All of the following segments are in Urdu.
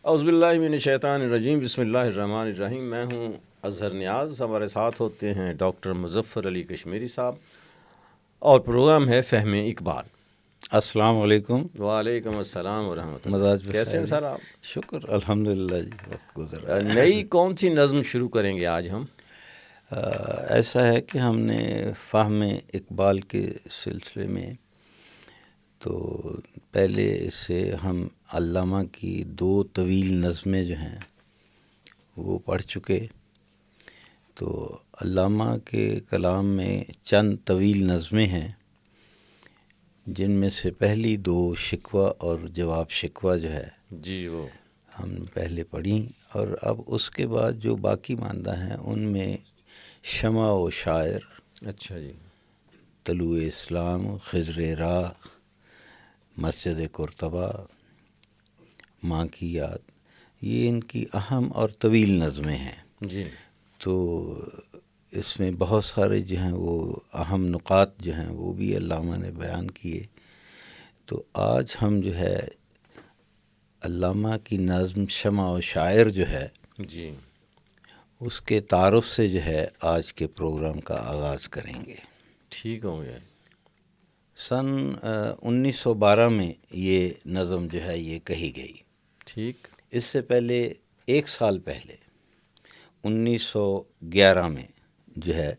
اعوذ باللہ من الشیطان الرجیم، بسم اللہ الرحمن الرحیم۔ میں ہوں اظہر نیاز، ہمارے ساتھ ہوتے ہیں ڈاکٹر مظفر علی کشمیری صاحب، اور پروگرام ہے فہم اقبال۔ السلام علیکم۔ وعلیکم السلام ورحمۃ اللہ۔ مزاج کیسے ہیں بخیر؟ سر آپ؟ شکر الحمدللہ جی، وقت گزر رہا ہے۔ نئی کون سی نظم شروع کریں گے آج ہم؟ ایسا ہے کہ ہم نے فہم اقبال کے سلسلے میں تو پہلے سے ہم علامہ کی 2 طویل نظمیں جو ہیں وہ پڑھ چکے، تو علامہ کے کلام میں چند طویل نظمیں ہیں جن میں سے پہلی 2 شکوہ اور جواب شکوہ جو ہے جی وہ ہم نے پہلے پڑھی، اور اب اس کے بعد جو باقی ماندہ ہیں ان میں شمع و شاعر، اچھا جی، طلوع اسلام، خضر راہ، مسجد قرطبہ، ماں کی یاد، یہ ان کی اہم اور طویل نظمیں ہیں۔ جی تو اس میں بہت سارے جو ہیں وہ اہم نکات جو ہیں وہ بھی علامہ نے بیان کیے۔ تو آج ہم جو ہے علامہ کی نظم شمع و شاعر جو ہے جی اس کے تعارف سے جو ہے آج کے پروگرام کا آغاز کریں گے۔ ٹھیک ہو گیا۔ سن 1912 میں یہ نظم جو ہے یہ کہی گئی۔ ٹھیک۔ اس سے پہلے 1 سال پہلے 1911 میں جو ہے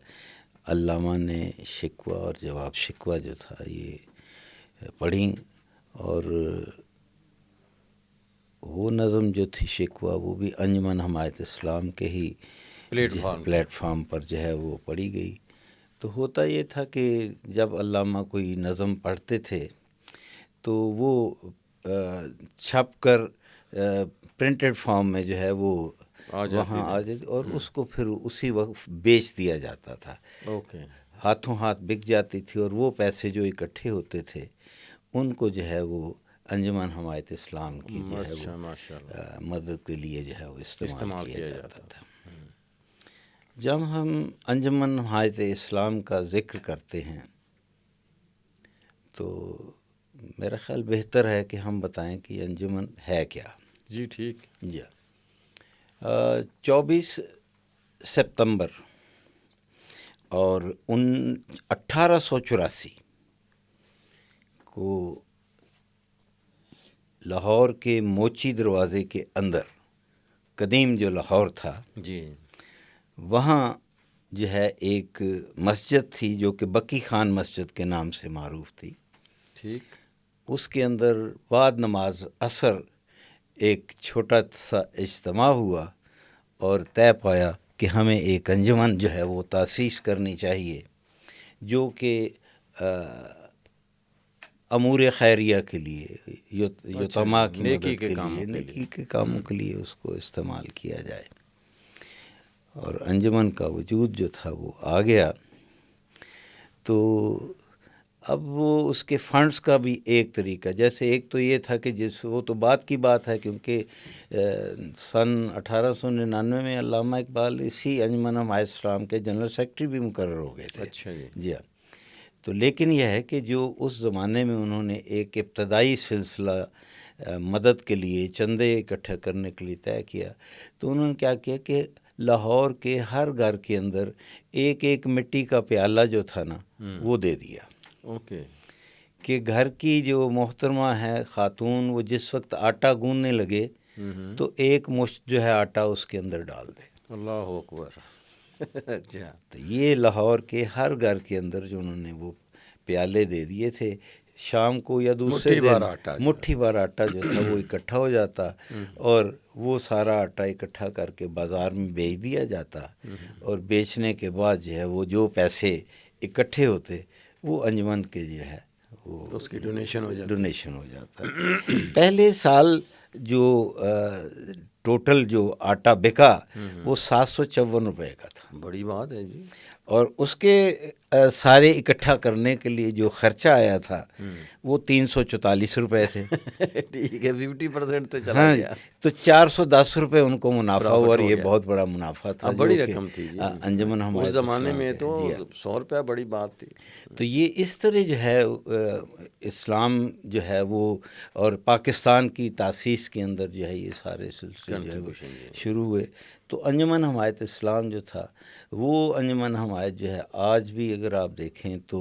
علامہ نے شکوہ اور جواب شکوہ جو تھا یہ پڑھی، اور وہ نظم جو تھی شکوہ وہ بھی انجمن حمایت اسلام کے ہی پلیٹ فارم پر جو ہے وہ پڑھی گئی۔ تو ہوتا یہ تھا کہ جب علامہ کوئی نظم پڑھتے تھے تو وہ چھپ کر پرنٹڈ فارم میں جو ہے وہ وہاں آ جاتی، اور اس کو پھر اسی وقت بیچ دیا جاتا تھا۔ اوکے۔ ہاتھوں ہاتھ بک جاتی تھی، اور وہ پیسے جو اکٹھے ہوتے تھے ان کو جو ہے وہ انجمن حمایت اسلام کی جو ہے وہ مدد کے لیے جو ہے وہ استعمال کیا جاتا تھا۔ جب ہم انجمن حمایت اسلام کا ذکر کرتے ہیں تو میرا خیال بہتر ہے کہ ہم بتائیں کہ انجمن ہے کیا۔ جی ٹھیک۔ جی 24 سپتمبر اور 1884 کو لاہور کے موچی دروازے کے اندر، قدیم جو لاہور تھا، جی وہاں جو ہے ایک مسجد تھی جو کہ بکی خان مسجد کے نام سے معروف تھی۔ ٹھیک۔ اس کے اندر بعد نماز عصر ایک چھوٹا سا اجتماع ہوا اور طے پایا کہ ہمیں ایک انجمن جو ہے وہ تاسیس کرنی چاہیے جو کہ امور خیریہ کے لیے، یتیمہ کی مدد کے لیے، نیکی کے کاموں کے لیے اس کو استعمال کیا جائے، اور انجمن کا وجود جو تھا وہ آ گیا۔ تو اب وہ اس کے فنڈز کا بھی ایک طریقہ، جیسے ایک تو یہ تھا کہ وہ تو بعد کی بات ہے، کیونکہ سن 1899 میں علامہ اقبال اسی انجمن حمایت اسلام کے جنرل سیکرٹری بھی مقرر ہو گئے تھے۔ اچھا جی۔ جی ہاں۔ تو لیکن یہ ہے کہ جو اس زمانے میں انہوں نے ایک ابتدائی سلسلہ مدد کے لیے، چندے اکٹھا کرنے کے لیے طے کیا، تو انہوں نے کیا کیا کہ لاہور کے ہر گھر کے اندر ایک ایک مٹی کا پیالہ جو تھا نا وہ دے دیا۔ اوکے۔ کہ گھر کی جو محترمہ ہے خاتون، وہ جس وقت آٹا گوندنے لگے تو ایک مشت جو ہے آٹا اس کے اندر ڈال دے۔ اللہ اکبر۔ اچھا۔ تو یہ لاہور کے ہر گھر کے اندر جو انہوں نے وہ پیالے دے دیے تھے، شام کو یا دوسرے دن مٹھی بھر آٹا جو تھا وہ اکٹھا ہو جاتا، اور وہ سارا آٹا اکٹھا کر کے بازار میں بیچ دیا جاتا، اور بیچنے کے بعد جو ہے وہ جو پیسے اکٹھے ہوتے وہ انجمن کے جو ہے وہ اس کی ڈونیشن ہو جاتا۔ پہلے سال جو ٹوٹل جو آٹا بکا وہ 754 روپے کا تھا۔ بڑی بات ہے جی۔ اور اس کے سارے اکٹھا کرنے کے لیے جو خرچہ آیا تھا وہ 344 روپے تھے. ٹھیک ہے, 50% تو چلا گیا. تو 410 روپے ان کو منافع ہوا, اور یہ بہت بڑا منافع تھا, بڑی رقم تھی جی. انجمن حمایت اس زمانے میں تو 100 روپیہ بڑی بات تھی. تو یہ اس طرح جو ہے اسلام جو ہے وہ اور پاکستان کی تاسیس کے اندر جو ہے یہ سارے سلسلے جو ہے شروع ہوئے. تو انجمن حمایت اسلام جو تھا وہ انجمن حمایت جو ہے آج بھی اگر آپ دیکھیں تو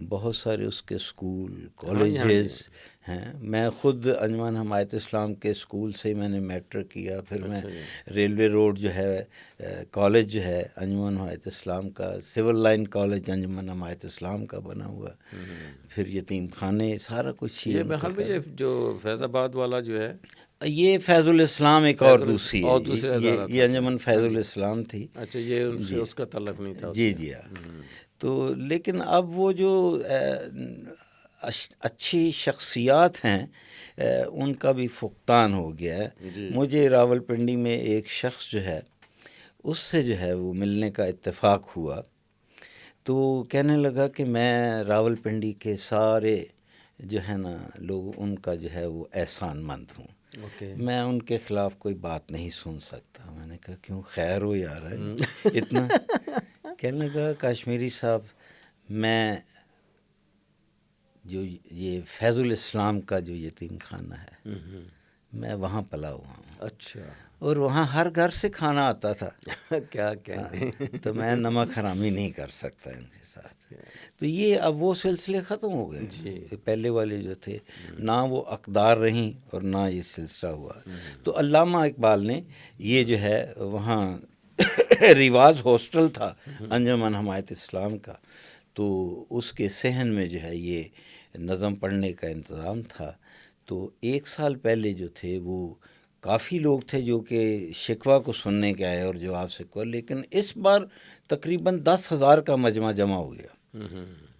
بہت سارے اس کے اسکول کالجز ہیں. میں خود انجمن حمایت اسلام کے اسکول سے میں نے میٹرک کیا, پھر میں ریلوے روڈ جو ہے کالج جو ہے انجمن حمایت اسلام کا, سول لائن کالج انجمن حمایت اسلام کا بنا ہوا, پھر یتیم خانے, سارا کچھ. یہ جو فیض آباد والا جو ہے یہ فیض الاسلام ایک اور دوسری ہے, یہ انجمن فیض الاسلام تھی. اچھا, یہ ان سے اس کا تعلق نہیں تھا. جی جی ہاں. تو لیکن اب وہ جو اچھی شخصیات ہیں ان کا بھی فقدان ہو گیا ہے. مجھے راول پنڈی میں ایک شخص جو ہے اس سے جو ہے وہ ملنے کا اتفاق ہوا, تو کہنے لگا کہ میں راول پنڈی کے سارے جو ہے نا لوگ ان کا جو ہے وہ احسان مند ہوں, میں ان کے خلاف کوئی بات نہیں سن سکتا. میں نے کہا کیوں, خیر ہو یار اتنا. کہنے لگا کشمیری صاحب, میں جو یہ فیض الاسلام کا جو یتیم خانہ ہے میں وہاں پلا ہوا ہوں. اچھا. اور وہاں ہر گھر سے کھانا آتا تھا. کیا کہتے ہیں, تو میں نمک حرامی نہیں کر سکتا ان کے ساتھ. تو یہ اب وہ سلسلے ختم ہو گئے. پہلے والے جو تھے نہ وہ اقدار رہیں اور نہ یہ سلسلہ ہوا. تو علامہ اقبال نے یہ جو ہے وہاں رواز ہاسٹل تھا انجمن حمایت اسلام کا, تو اس کے صحن میں جو ہے یہ نظم پڑھنے کا انتظام تھا. تو 1 سال پہلے جو تھے وہ کافی لوگ تھے جو کہ شکوہ کو سننے کے آئے اور جواب شکوہ, لیکن اس بار تقریباً 10,000 کا مجمع جمع ہو گیا.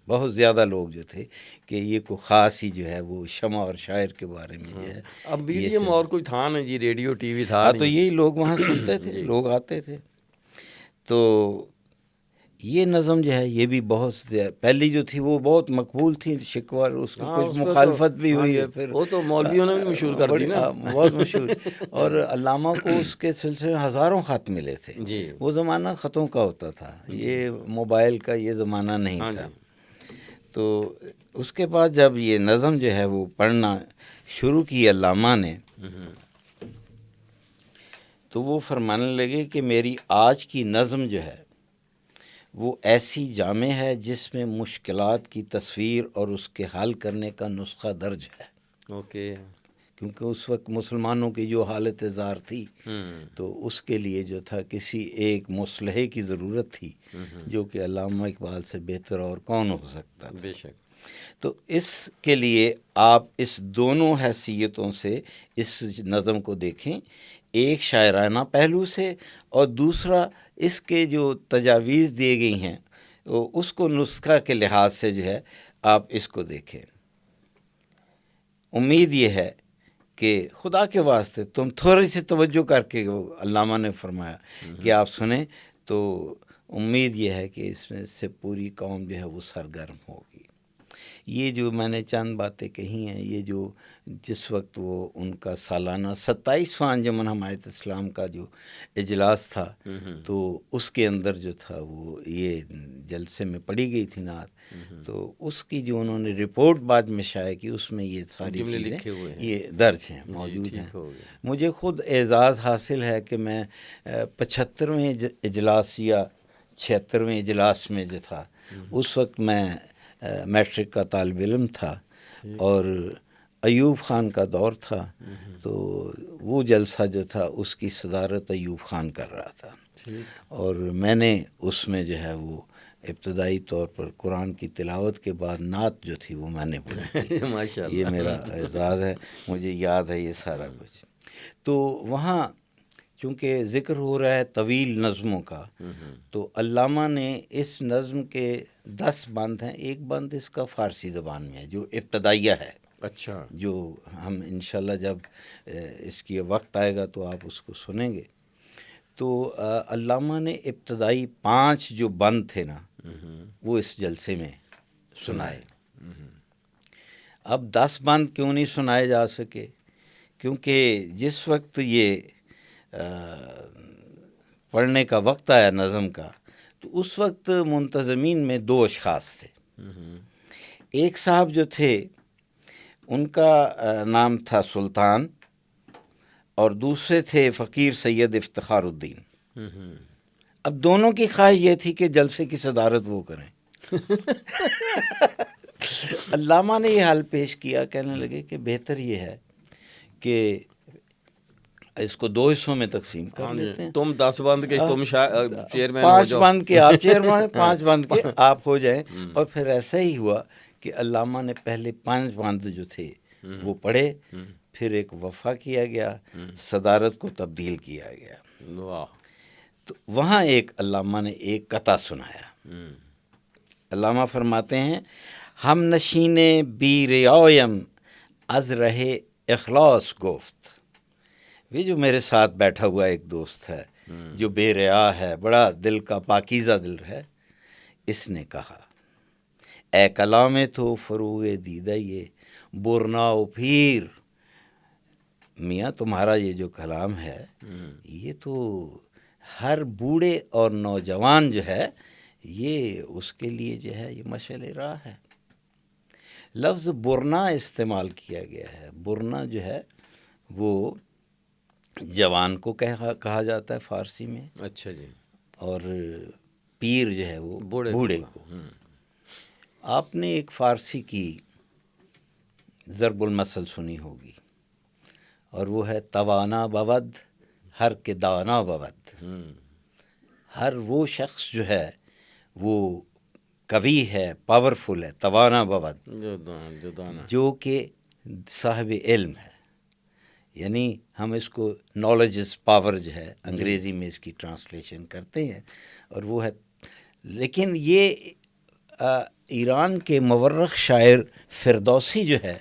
بہت زیادہ لوگ جو تھے کہ یہ کوئی خاص ہی جو ہے وہ شمع اور شاعر کے بارے میں جو ہے. اب میڈیم اور کوئی تھا نہیں جی, ریڈیو ٹی وی تھا. تو یہی لوگ وہاں سنتے تھے, لوگ آتے تھے. تو یہ نظم جو ہے یہ بھی بہت پہلی جو تھی وہ بہت مقبول تھی. شکوہ اس کی کچھ مخالفت بھی ہوئی ہے, پھر وہ تو مولویوں نے بھی مشہور کر دی نا, بہت مشہور. اور علامہ کو اس کے سلسلے میں ہزاروں خط ملے تھے. وہ زمانہ خطوں کا ہوتا تھا, یہ موبائل کا یہ زمانہ نہیں تھا. تو اس کے بعد جب یہ نظم جو ہے وہ پڑھنا شروع کی علامہ نے, تو وہ فرمانے لگے کہ میری آج کی نظم جو ہے وہ ایسی جامع ہے جس میں مشکلات کی تصویر اور اس کے حل کرنے کا نسخہ درج ہے. کیونکہ اس وقت مسلمانوں کی جو حالت زار تھی تو اس کے لیے جو تھا کسی ایک مصلحے کی ضرورت تھی, جو کہ علامہ اقبال سے بہتر اور کون ہو سکتا تھا. بے شک. تو اس کے لیے آپ اس دونوں حیثیتوں سے اس نظم کو دیکھیں, ایک شاعرانہ پہلو سے اور دوسرا اس کے جو تجاویز دیے گئی ہیں اس کو نسخہ کے لحاظ سے جو ہے آپ اس کو دیکھیں. امید یہ ہے کہ خدا کے واسطے تم تھوڑی سی توجہ کر کے, علامہ نے فرمایا کہ آپ سنیں, تو امید یہ ہے کہ اس میں سے پوری قوم جو ہے وہ سرگرم ہوگی. یہ جو میں نے چند باتیں کہی ہیں, یہ جو جس وقت وہ ان کا سالانہ 27واں انجمن حمایت اسلام کا جو اجلاس تھا, تو اس کے اندر جو تھا وہ یہ جلسے میں پڑھی گئی تھی نعت. تو اس کی جو انہوں نے رپورٹ بعد میں شائع کی, اس میں یہ ساری چیزیں یہ درج ہیں, موجود ہیں. مجھے خود اعزاز حاصل ہے کہ میں 75ویں اجلاس یا 76ویں اجلاس میں جو تھا اس وقت میں میٹرک کا طالب علم تھا اور ایوب خان کا دور تھا. تو وہ جلسہ جو تھا اس کی صدارت ایوب خان کر رہا تھا, اور میں نے اس میں جو ہے وہ ابتدائی طور پر قرآن کی تلاوت کے بعد نعت جو تھی وہ میں نے پڑھی تھی. یہ میرا اعزاز ہے, مجھے یاد ہے یہ سارا کچھ. تو وہاں چونکہ ذکر ہو رہا ہے طویل نظموں کا, تو علامہ نے اس نظم کے 10 بند ہیں. ایک بند اس کا فارسی زبان میں ہے جو ابتدائیہ ہے. اچھا. جو ہم انشاءاللہ جب اس کی وقت آئے گا تو آپ اس کو سنیں گے. تو علامہ نے ابتدائی 5 جو بند تھے نا وہ اس جلسے میں سنائے. اب 10 بند کیوں نہیں سنائے جا سکے؟ کیونکہ جس وقت یہ پڑھنے کا وقت آیا نظم کا تو اس وقت منتظمین میں 2 اشخاص تھے. ایک صاحب جو تھے ان کا نام تھا سلطان اور دوسرے تھے فقیر سید افتخار الدین. اب دونوں کی خواہش یہ تھی کہ جلسے کی صدارت وہ کریں. علامہ نے یہ حل پیش کیا، کہنے لگے کہ بہتر یہ ہے کہ اس کو 2 حصوں میں تقسیم کر لیتے ہیں. تم 10 بند کے تم چیئرمین 5 بند کے آپ چیئرمین، 5 بند کے آپ ہو جائیں. اور پھر ایسا ہی ہوا کہ علامہ نے پہلے 5 بند جو تھے وہ پڑھے، پھر ایک وفا کیا گیا، صدارت کو تبدیل کیا گیا. واہ. تو وہاں ایک علامہ نے ایک قطع سنایا. علامہ فرماتے ہیں ہم نشین بی ریایم از رہے اخلاص گفت. یہ جو میرے ساتھ بیٹھا ہوا ایک دوست ہے جو بے ریا ہے، بڑا دل کا پاکیزہ دل ہے، اس نے کہا اے کلام تو فروغ دیدہ یہ برنا و پیر. میاں تمہارا یہ جو کلام ہے یہ تو ہر بوڑھے اور نوجوان جو ہے یہ اس کے لیے جو ہے یہ مشعل راہ ہے. لفظ برنا استعمال کیا گیا ہے. برنا جو ہے وہ جوان کو کہا جاتا ہے فارسی میں. اچھا جی. اور پیر جو ہے وہ بوڑھے کو. آپ نے ایک فارسی کی ضرب المثل سنی ہوگی اور وہ ہے توانا بود ہر کے دانا بود. ہر وہ شخص جو ہے وہ قوی ہے، پاورفل ہے، توانا بود، جو کہ صاحب علم ہے. یعنی ہم اس کو نالج از پاور جو ہے انگریزی میں اس کی ٹرانسلیشن کرتے ہیں اور وہ ہے. لیکن یہ ایران کے مورخ شاعر فردوسی جو ہے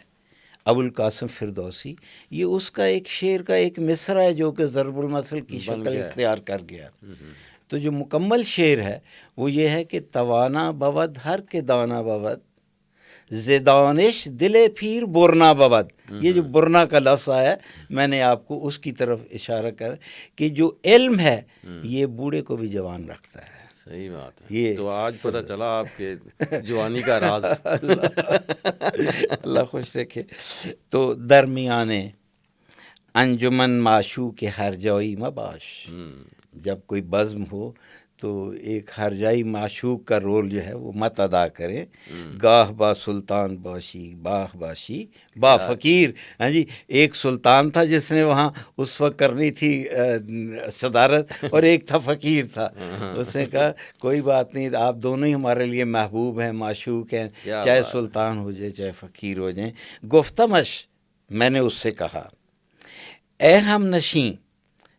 ابوالقاسم فردوسی، یہ اس کا ایک شعر کا ایک مصرع ہے جو کہ ضرب المثل کی شکل اختیار کر گیا. تو جو مکمل شعر ہے وہ یہ ہے کہ توانا بود ہر کے دانا بود زدانش دل پھیر برنا بود. یہ جو برنا کا لفظ آیا میں نے آپ کو اس کی طرف اشارہ کر کہ جو علم ہے یہ بوڑھے کو بھی جوان رکھتا ہے. صحیح بات ہے. یہ تو آج پتہ چلا آپ کے جوانی کا راز. اللہ خوش رکھے. تو درمیانے انجمن معشوق ہرجائی مباش. جب کوئی بزم ہو تو ایک ہرجائی معشوق کا رول جو ہے وہ مت ادا کریں. گاہ با سلطان باشی باہ باشی با فقیر. ہاں جی، ایک سلطان تھا جس نے وہاں اس وقت کرنی تھی صدارت اور ایک تھا فقیر تھا. اس نے کہا کوئی بات نہیں، آپ دونوں ہی ہمارے لیے محبوب ہیں، معشوق ہیں، چاہے سلطان ہو جائے چاہے فقیر ہو جائیں. گفتمش، میں نے اس سے کہا اے ہم نشین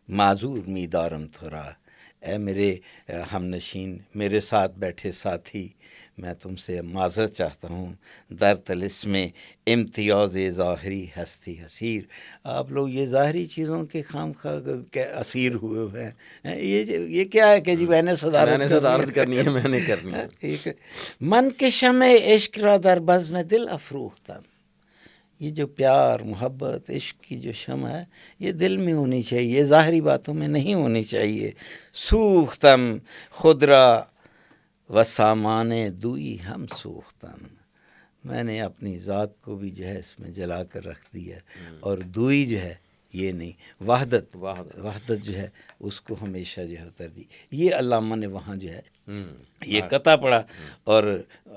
معذور میدارم تھورا. اے میرے ہم نشین، میرے ساتھ بیٹھے ساتھی، میں تم سے معذرت چاہتا ہوں. در طلسم امتیاز ظاہری ہستی حسیر. آپ لوگ یہ ظاہری چیزوں کے خام خواہ اسیر ہوئے ہیں. یہ کیا ہے کہ جی میں نے صدارت کرنی ہے، میں نے کرنی ہے. من کے شمع عشق را در بزم دل افروختم. یہ جو پیار محبت عشق کی جو شمع ہے یہ دل میں ہونی چاہیے، یہ ظاہری باتوں میں نہیں ہونی چاہیے. سوختم خدرا و سامان دوئی ہم سوختم. میں نے اپنی ذات کو بھی جو ہے اس میں جلا کر رکھ دیا اور دوئی جو ہے یہ نہیں، وحدت جو ہے اس کو ہمیشہ جو ہے اتر دی. یہ علامہ نے وہاں جو ہے یہ قطع پڑھا اور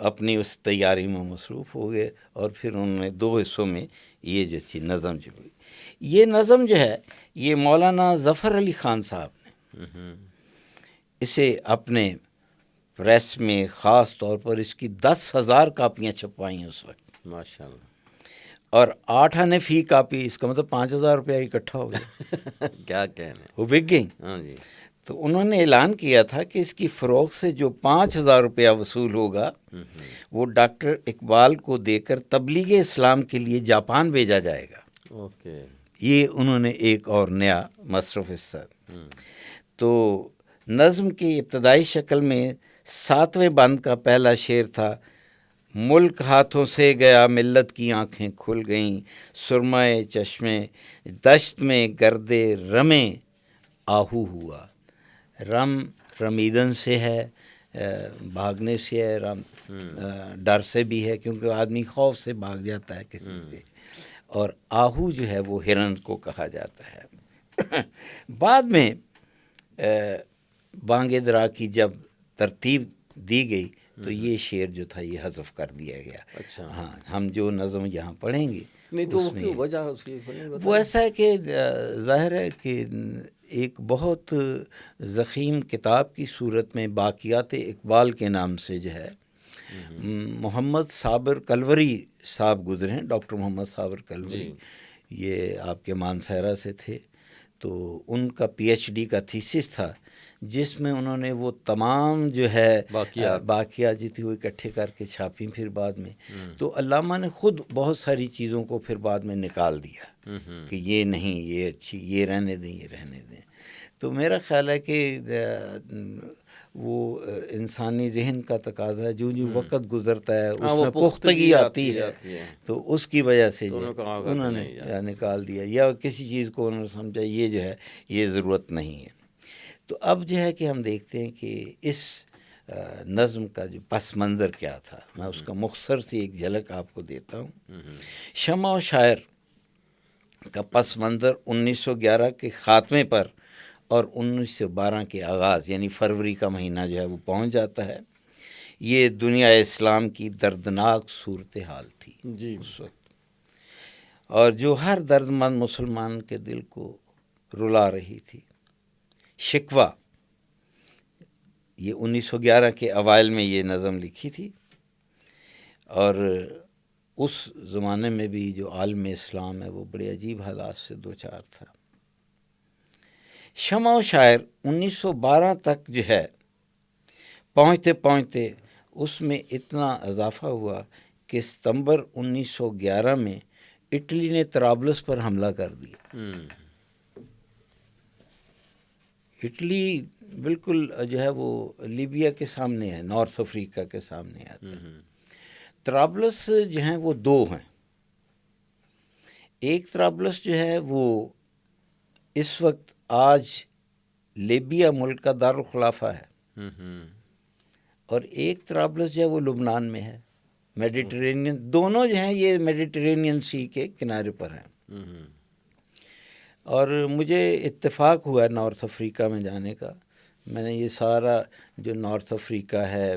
اپنی اس تیاری میں مصروف ہو گئے. اور پھر انہوں نے 2 حصوں میں یہ جو تھی نظم جو ہوئی. یہ نظم جو ہے یہ مولانا ظفر علی خان صاحب نے اسے اپنے پریس میں خاص طور پر اس کی 10,000 کاپیاں چھپوائی ہیں اس وقت، ماشاء اللہ. اور 8 آنے فی کاپی، اس کا مطلب 5,000 روپیہ اکٹھا ہو گیا. کیا کہنے، وہ بک گئی. ہاں جی. تو انہوں نے اعلان کیا تھا کہ اس کی فروخت سے جو 5,000 روپیہ وصول ہوگا وہ ڈاکٹر اقبال کو دے کر تبلیغ اسلام کے لیے جاپان بھیجا جائے گا. اوکے. یہ انہوں نے ایک اور نیا مصرف حصہ. تو نظم کی ابتدائی شکل میں 7ویں بند کا پہلا شعر تھا: ملک ہاتھوں سے گیا، ملت کی آنکھیں کھل گئیں، سرمائے چشمے دشت میں گردے رمے آہو ہوا۔ رم رمیدن سے ہے، بھاگنے سے ہے، ڈر سے بھی ہے، کیونکہ آدمی خوف سے بھاگ جاتا ہے کسی سے، اور آہو جو ہے وہ ہرن کو کہا جاتا ہے۔ بعد میں بانگ درا کی جب ترتیب دی گئی تو یہ شعر جو تھا یہ حذف کر دیا گیا۔ اچھا، ہاں، ہم جو نظم یہاں پڑھیں گے نہیں تو وجہ اس کی وہ ایسا ہے کہ ظاہر ہے کہ ایک بہت ضخیم کتاب کی صورت میں باقیات اقبال کے نام سے جو ہے محمد صابر کلوری صاحب گزرے ہیں، ڈاکٹر محمد صابر کلوری، یہ آپ کے مانسہرہ سے تھے، تو ان کا پی ایچ ڈی کا تھیسس تھا جس میں انہوں نے وہ تمام جو ہے باقیات جو تھی وہ اکٹھے کر کے چھاپی پھر بعد میں، تو علامہ نے خود بہت ساری چیزوں کو پھر بعد میں نکال دیا کہ یہ نہیں، یہ اچھی، یہ رہنے دیں، یہ رہنے دیں۔ تو میرا خیال ہے کہ وہ انسانی ذہن کا تقاضا ہے، جو وقت گزرتا ہے اس میں پختگی آتی ہے، تو اس کی وجہ سے انہوں نے نکال دیا، یا کسی چیز کو انہوں نے سمجھا یہ جو ہے یہ ضرورت نہیں ہے۔ تو اب جو ہے کہ ہم دیکھتے ہیں کہ اس نظم کا جو پس منظر کیا تھا، میں اس کا مختصر سی ایک جھلک آپ کو دیتا ہوں۔ شمع و شاعر کا پس منظر 1911 کے خاتمے پر اور 1912 کے آغاز یعنی فروری کا مہینہ جو ہے وہ پہنچ جاتا ہے۔ یہ دنیا اسلام کی دردناک صورتحال تھی اس وقت، اور جو ہر درد مند مسلمان کے دل کو رلا رہی تھی۔ شکوہ، یہ 1911 کے اوائل میں یہ نظم لکھی تھی، اور اس زمانے میں بھی جو عالم اسلام ہے وہ بڑے عجیب حالات سے دوچار تھا۔ شمع و شاعر 1912 تک جو ہے پہنچتے پہنچتے اس میں اتنا اضافہ ہوا کہ ستمبر 1911 میں اٹلی نے طرابلس پر حملہ کر دیا۔ اٹلی بالکل جو ہے وہ لیبیا کے سامنے ہے، نارتھ افریقہ کے سامنے آتا ہے۔ طرابلس جو ہیں وہ دو ہیں، ایک طرابلس جو ہے وہ اس وقت آج لیبیا ملک کا دارالخلافہ ہے، اور ایک طرابلس جو ہے وہ لبنان میں ہے، میڈیٹرینین، دونوں جو ہیں یہ میڈیٹرینین سی کے کنارے پر ہیں۔ اور مجھے اتفاق ہوا ہے نارتھ افریقہ میں جانے کا، میں نے یہ سارا جو نارتھ افریقہ ہے،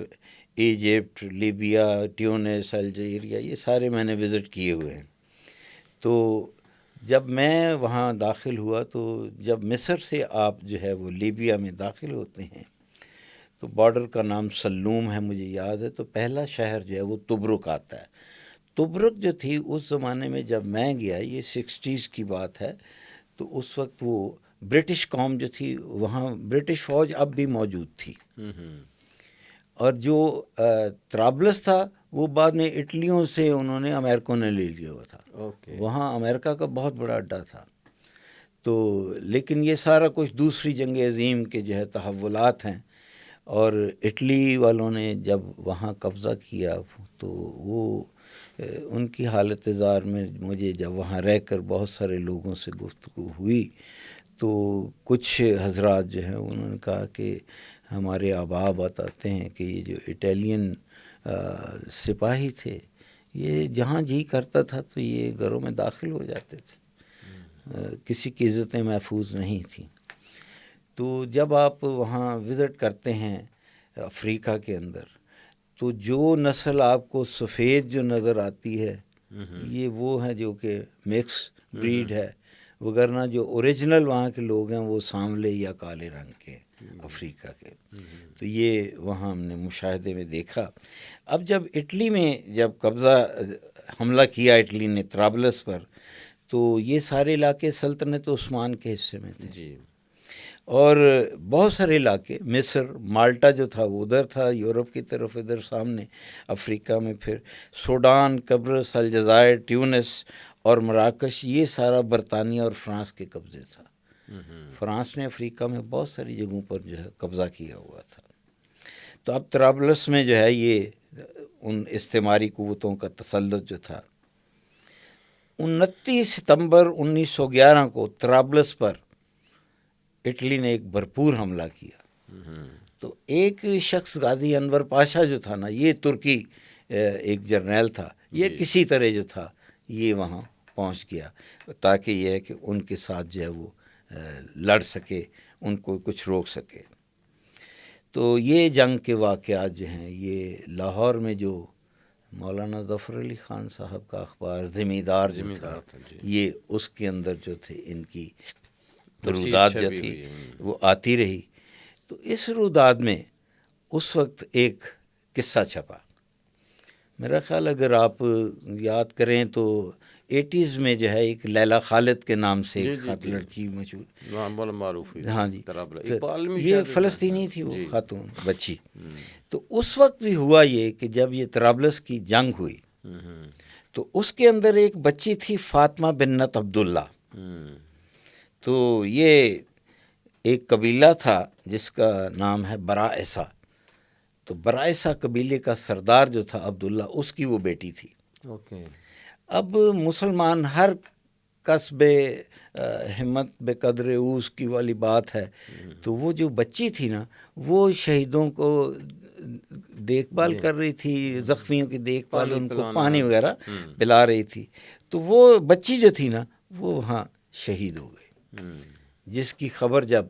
ایجپٹ، لیبیا، ٹیونس، الجیریا، یہ سارے میں نے وزٹ کیے ہوئے ہیں۔ تو جب میں وہاں داخل ہوا تو جب مصر سے آپ جو ہے وہ لیبیا میں داخل ہوتے ہیں تو بارڈر کا نام سلوم ہے مجھے یاد ہے، تو پہلا شہر جو ہے وہ تبرک آتا ہے۔ تبرک جو تھی اس زمانے میں جب میں گیا، یہ 60s کی بات ہے، تو اس وقت وہ برٹش قوم جو تھی وہاں، برٹش فوج اب بھی موجود تھی، اور جو طرابلس تھا وہ بعد میں اٹلیوں سے انہوں نے، امریکوں نے لے لیا ہوا تھا، وہاں امریکہ کا بہت بڑا اڈا تھا۔ تو لیکن یہ سارا کچھ دوسری جنگ عظیم کے جو ہے تحولات ہیں، اور اٹلی والوں نے جب وہاں قبضہ کیا تو وہ ان کی حالت زار میں مجھے جب وہاں رہ کر بہت سارے لوگوں سے گفتگو ہوئی تو کچھ حضرات جو ہیں انہوں نے کہا کہ ہمارے آبا بتاتے ہیں کہ یہ جو اٹالین سپاہی تھے یہ جہاں جی کرتا تھا تو یہ گھروں میں داخل ہو جاتے تھے، کسی کی عزتیں محفوظ نہیں تھیں۔ تو جب آپ وہاں وزٹ کرتے ہیں افریقہ کے اندر تو جو نسل آپ کو سفید جو نظر آتی ہے یہ وہ ہے جو کہ مکس بریڈ ہے، وگرنہ جو اوریجنل وہاں کے لوگ ہیں وہ سانولے یا کالے رنگ کے افریقہ کے۔ تو یہ وہاں ہم نے مشاہدے میں دیکھا۔ اب جب اٹلی میں جب قبضہ حملہ کیا اٹلی نے طرابلس پر، تو یہ سارے علاقے سلطنت عثمان کے حصے میں تھے، اور بہت سارے علاقے، مصر، مالٹا جو تھا وہ ادھر تھا یورپ کی طرف، ادھر سامنے افریقہ میں پھر سوڈان، قبرص، الجزائر، ٹیونس اور مراکش، یہ سارا برطانیہ اور فرانس کے قبضے تھا۔ فرانس نے افریقہ میں بہت ساری جگہوں پر جو ہے قبضہ کیا ہوا تھا. تو اب طرابلس میں جو ہے یہ ان استعماری قوتوں کا تسلط جو تھا. 29 ستمبر 1911 کو طرابلس پر اٹلی نے ایک بھرپور حملہ کیا. تو ایک شخص غازی انور پاشا جو تھا نا، یہ ترکی ایک جرنیل تھا، یہ کسی طرح جو تھا یہ وہاں پہنچ گیا تاکہ یہ ہے کہ ان کے ساتھ جو ہے وہ لڑ سکے، ان کو کچھ روک سکے. تو یہ جنگ کے واقعات جو ہیں یہ لاہور میں جو مولانا ظفر علی خان صاحب کا اخبار زمیندار جو تھا یہ اس کے اندر جو تھے ان کی روداد جو تھی وہ آتی رہی. تو اس روداد میں اس وقت ایک قصہ چھپا. میرا خیال اگر آپ یاد کریں تو 80s میں جو ہے ایک لیلا خالد کے نام سے ایک خط لڑکی مشہور معروف، ہاں جی، یہ فلسطینی تھی وہ خاتون بچی. تو اس وقت بھی ہوا یہ کہ جب یہ طرابلس کی جنگ ہوئی تو اس کے اندر ایک بچی تھی فاطمہ بنت عبداللہ. تو یہ ایک قبیلہ تھا جس کا نام ہے برائسہ. تو برائسہ قبیلے کا سردار جو تھا عبداللہ، اس کی وہ بیٹی تھی. اب مسلمان ہر قصب ہمت بے قدر اوس کی والی بات ہے. تو وہ جو بچی تھی نا وہ شہیدوں کو دیکھ بھال کر رہی تھی، زخمیوں کی دیکھ بھال، ان کو پانی وغیرہ پلا رہی تھی. تو وہ بچی جو تھی نا وہ وہاں شہید ہو گئی، جس کی خبر جب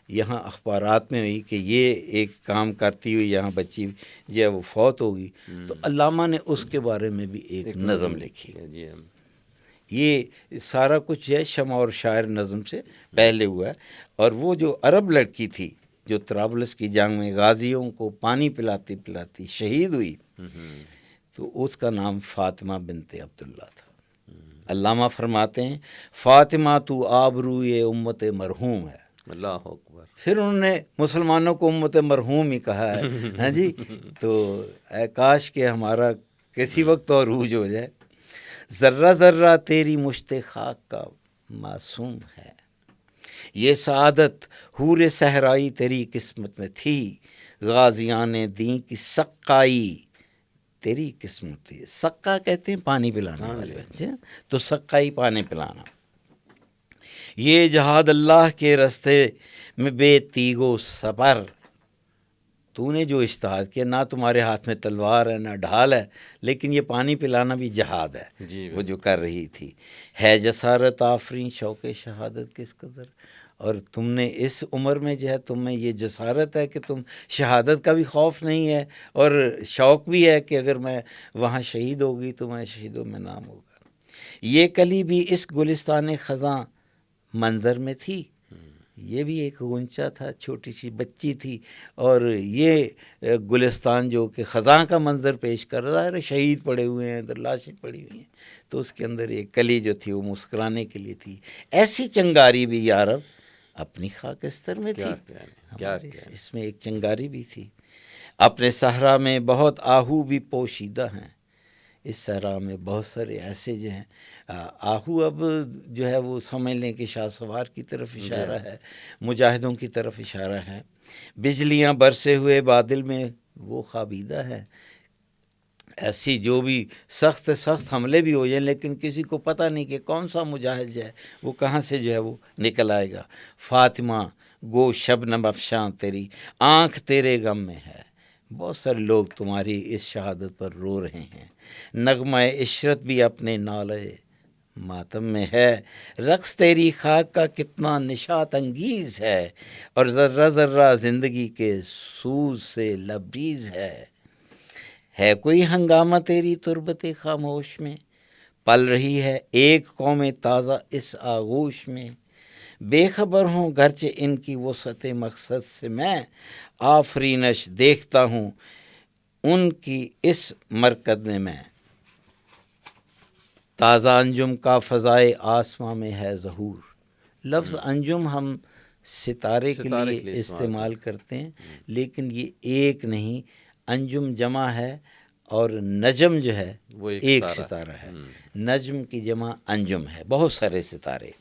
یہاں اخبارات میں ہوئی کہ یہ ایک کام کرتی ہوئی یہاں بچی جو ہے وہ فوت ہوگی، تو علامہ نے اس کے بارے میں بھی ایک نظم لکھی. یہ سارا کچھ ہے شمع اور شاعر نظم سے پہلے ہوا ہے. اور وہ جو عرب لڑکی تھی جو طرابلس کی جنگ میں غازیوں کو پانی پلاتی پلاتی شہید ہوئی، تو اس کا نام فاطمہ بنت عبداللہ تھا. علامہ فرماتے ہیں فاطمہ تو آبروئے امت مرحوم ہے. اللہ اکبر. پھر انہوں نے مسلمانوں کو امت مرحوم ہی کہا ہے. ہاں جی، تو اے کاش کہ ہمارا کسی وقت اور عروج ہو جائے. ذرہ ذرہ تیری مشت خاک کا معصوم ہے، یہ سعادت حور صحرائی تیری قسمت میں تھی، غازیان دین کی سقائی تیری قسمت تھی. سقا کہتے ہیں پانی پلانا والے بچے، تو سقائی پانی پلانا. یہ جہاد اللہ کے راستے میں بے تیگ و سپر، تو نے جو اجتہاد کیا، نہ تمہارے ہاتھ میں تلوار ہے نہ ڈھال ہے، لیکن یہ پانی پلانا بھی جہاد ہے وہ جو کر رہی تھی. ہے جسارت آفرین شوق شہادت کس قدر. اور تم نے اس عمر میں جو ہے تم میں یہ جسارت ہے کہ تم شہادت کا بھی خوف نہیں ہے اور شوق بھی ہے کہ اگر میں وہاں شہید ہوگی تو میں شہیدوں میں نام ہوگا. یہ کلی بھی اس گلستان خزاں منظر میں تھی. یہ بھی ایک غنچہ تھا، چھوٹی سی بچی تھی، اور یہ گلستان جو کہ خزاں کا منظر پیش کر رہا ہے، شہید پڑے ہوئے ہیں، ادھر لاشیں پڑی ہوئی ہیں، تو اس کے اندر ایک کلی جو تھی وہ مسکرانے کے لیے تھی. ایسی چنگاری بھی یارب اپنی خاکستر میں تھی. اس میں ایک چنگاری بھی تھی. اپنے صحرا میں بہت آہو بھی پوشیدہ ہیں. اس صحرا میں بہت سارے ایسے جو ہیں آہو، اب جو ہے وہ سمجھ لیں کہ شاہ سوار کی طرف اشارہ ہے، مجاہدوں کی طرف اشارہ ہے. بجلیاں برسے ہوئے بادل میں وہ خوابیدہ ہے. ایسی جو بھی سخت سخت حملے بھی ہو جائیں لیکن کسی کو پتہ نہیں کہ کون سا مجاہد ہے وہ کہاں سے جو ہے وہ نکل آئے گا. فاطمہ گو شبنم افشاں تیری آنکھ تیرے غم میں ہے. بہت سارے لوگ تمہاری اس شہادت پر رو رہے ہیں. نغمہ عشرت بھی اپنے نالے ماتم میں ہے. رقص تیری خاک کا کتنا نشاط انگیز ہے، اور ذرہ ذرہ زندگی کے سوز سے لبریز ہے. ہے کوئی ہنگامہ تیری تربت خاموش میں، پل رہی ہے ایک قوم تازہ اس آغوش میں. بے خبر ہوں گرچہ ان کی وسعت مقصد سے میں، آفرینش دیکھتا ہوں ان کی اس مرکز میں. تازہ انجم کا فضائے آسماں میں ہے ظہور. لفظ انجم ہم ستارے کے لیے استعمال کرتے ہیں، لیکن یہ ایک نہیں، انجم جمع ہے اور نجم جو ہے وہ ایک ستارہ ہے. نجم کی جمع انجم ہے، بہت سارے ستارے.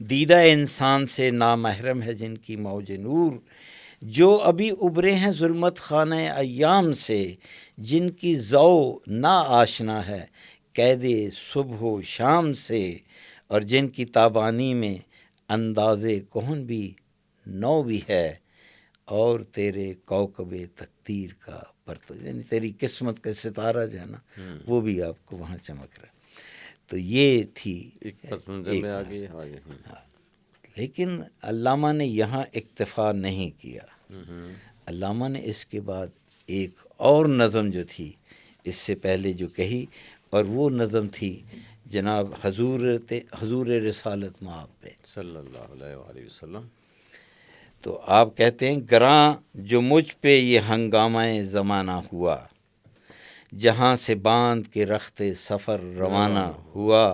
دیدہ انسان سے نامحرم ہے جن کی موج نور، جو ابھی ابھرے ہیں ظلمت خانہ ایام سے، جن کی ذو نا آشنا ہے قید صبح و شام سے، اور جن کی تابانی میں انداز کہن بھی نو بھی ہے، اور تیرے کوکب تقدیر کا پرتو، یعنی تیری قسمت کا ستارہ جو ہے نا وہ بھی آپ کو وہاں چمک رہا ہے۔ تو یہ تھی ایک پس منظر میں آگے۔ لیکن علامہ نے یہاں اکتفا نہیں کیا، علامہ نے اس کے بعد ایک اور نظم جو تھی اس سے پہلے جو کہی، اور وہ نظم تھی جناب حضور رسالت مآب پہ صلی اللہ علیہ وآلہ وسلم۔ تو آپ کہتے ہیں گراں جو مجھ پہ یہ ہنگامہ زمانہ ہوا، جہاں سے باندھ کے رخت سفر روانہ ہوا،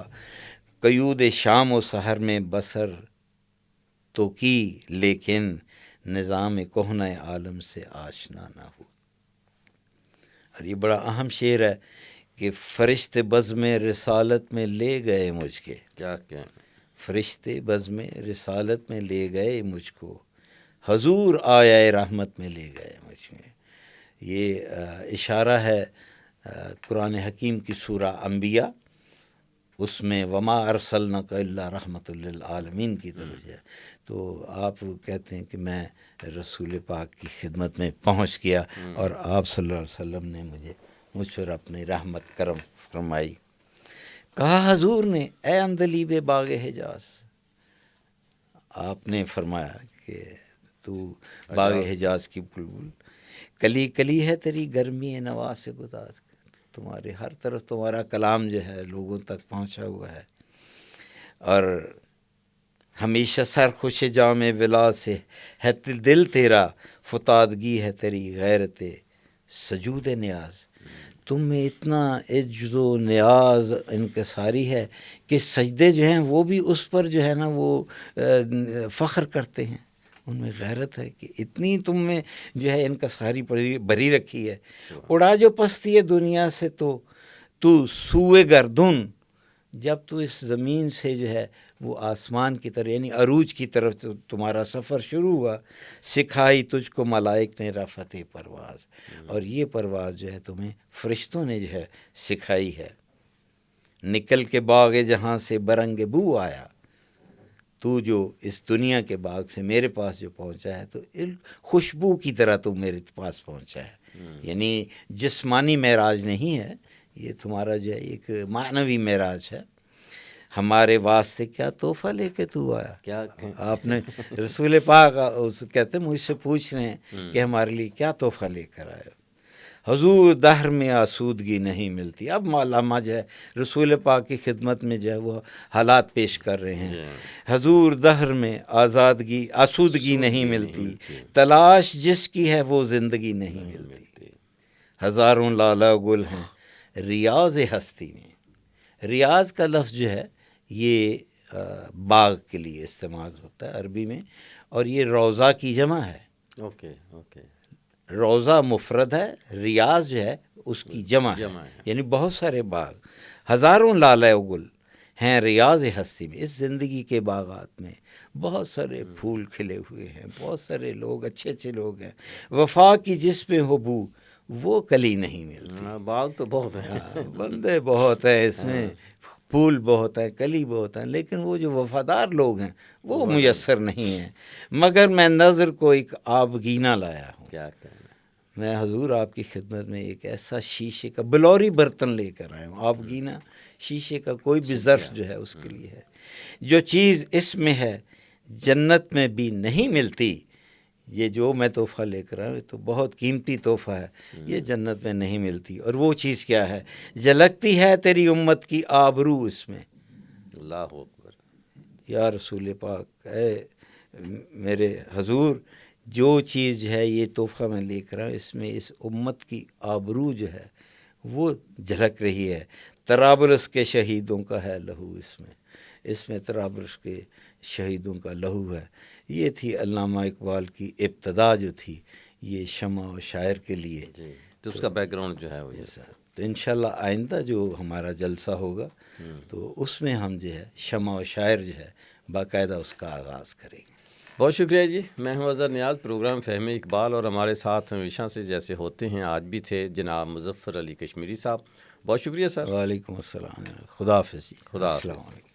قیود شام و سحر میں بسر تو کی، لیکن نظام کہنہ عالم سے آشنا نہ ہوا۔ اور یہ بڑا اہم شعر ہے کہ فرشتے بزم رسالت میں لے گئے مجھ کے، کیا کہ فرشتے بزم رسالت میں لے گئے مجھ کو، حضور آیا رحمت میں لے گئے مجھ میں۔ یہ اشارہ ہے قرآن حکیم کی سورہ انبیاء، اس میں وما ارسلناک الا رحمت للعالمین کی طرف ہے۔ تو آپ کہتے ہیں کہ میں رسول پاک کی خدمت میں پہنچ گیا اور آپ صلی اللہ علیہ وسلم نے مجھ پر اپنی رحمت کرم فرمائی۔ کہا حضور نے اے اندلیب باغ حجاز، آپ نے فرمایا کہ تو باغ حجاز کی بلبل، کلی کلی ہے تیری گرمی نوا سے گداز، تمہارے ہر طرف تمہارا کلام جو ہے لوگوں تک پہنچا ہوا ہے، اور ہمیشہ سر خوش جام ولا سے ہے دل تیرا، فتادگی ہے تیری غیرت سجود نیاز، تم میں اتنا عجز و نیاز انکساری ہے کہ سجدے جو ہیں وہ بھی اس پر جو ہے نا وہ فخر کرتے ہیں، ان میں غیرت ہے کہ اتنی تم میں جو ہے انکساری بری رکھی ہے۔ اڑا جو پستی ہے دنیا سے تو سوئے گردن، جب تو اس زمین سے جو ہے وہ آسمان کی طرف یعنی عروج کی طرف تمہارا سفر شروع ہوا، سکھائی تجھ کو ملائک نے رفعت پرواز، اور یہ پرواز جو ہے تمہیں فرشتوں نے جو ہے سکھائی ہے۔ نکل کے باغ جہاں سے برنگ بو آیا، تو جو اس دنیا کے باغ سے میرے پاس جو پہنچا ہے تو خوشبو کی طرح تو میرے پاس پہنچا ہے، یعنی جسمانی معراج نہیں ہے یہ، تمہارا جو ہے ایک معنوی معراج ہے۔ ہمارے واسطے کیا تحفہ لے کے تو آیا، کیا آپ نے رسول پاک کہتے مجھ سے پوچھ رہے ہیں کہ ہمارے لیے کیا تحفہ لے کر آئے۔ حضور دہر میں آسودگی نہیں ملتی، اب علامہ جو ہے رسول پاک کی خدمت میں جو ہے وہ حالات پیش کر رہے ہیں۔ حضور دہر میں آسودگی نہیں ملتی، تلاش جس کی ہے وہ زندگی نہیں ملتی، ہزاروں لالا گل ہیں ریاض ہستی میں۔ ریاض کا لفظ جو ہے یہ باغ کے لیے استعمال ہوتا ہے عربی میں، اور یہ روضہ کی جمع ہے۔ اوکے روضہ مفرد ہے، ریاض جو ہے اس کی جمع ہے، یعنی بہت سارے باغ، ہزاروں لالہ گل ہیں ریاض ہستی میں، اس زندگی کے باغات میں بہت سارے پھول کھلے ہوئے ہیں، بہت سارے لوگ اچھے لوگ ہیں، وفا کی جس پہ ہو بو وہ کلی نہیں ملتی، باغ تو بہت ہیں، بندے بہت ہیں اس میں، پھول بہت ہیں، کلی بہت ہیں، لیکن وہ جو وفادار لوگ ہیں وہ میسر نہیں ہیں۔ مگر میں نظر کو ایک آبگینہ لایا ہوں، کیا کہنا، میں حضور آپ کی خدمت میں ایک ایسا شیشے کا بلوری برتن لے کر آیا ہوں، آبگینہ شیشے کا کوئی بھی ظرف جو ہے اس کے لیے ہے، جو چیز اس میں ہے جنت میں بھی نہیں ملتی، یہ جو میں تحفہ لے کر آیا ہوں تو بہت قیمتی تحفہ ہے، یہ جنت میں نہیں ملتی، اور وہ چیز کیا ہے، جھلکتی ہے تیری امت کی آبرو اس میں۔ اللہ اکبر، یا رسول پاک، اے میرے حضور، جو چیز ہے یہ تحفہ میں لے کر آیا اس میں اس امت کی آبرو جو ہے وہ جھلک رہی ہے، طرابلس کے شہیدوں کا ہے لہو اس میں طرابلس کے شہیدوں کا لہو ہے۔ یہ تھی علامہ اقبال کی ابتدا جو تھی یہ شمع و شاعر کے لیے، تو اس کا بیک گراؤنڈ جو ہے وہ تو انشاءاللہ آئندہ جو ہمارا جلسہ ہوگا تو اس میں ہم جو ہے شمع و شاعر جو ہے باقاعدہ اس کا آغاز کریں گے۔ بہت شکریہ جی، میں ہوں اظہر نیاز، پروگرام فہم اقبال، اور ہمارے ساتھ ہمیشہ سے جیسے ہوتے ہیں آج بھی تھے جناب مظفر علی کشمیری صاحب، بہت شکریہ سر۔ وعلیکم السلام، خدا حافظ جی، خدا السلام حافظ۔ علیکم۔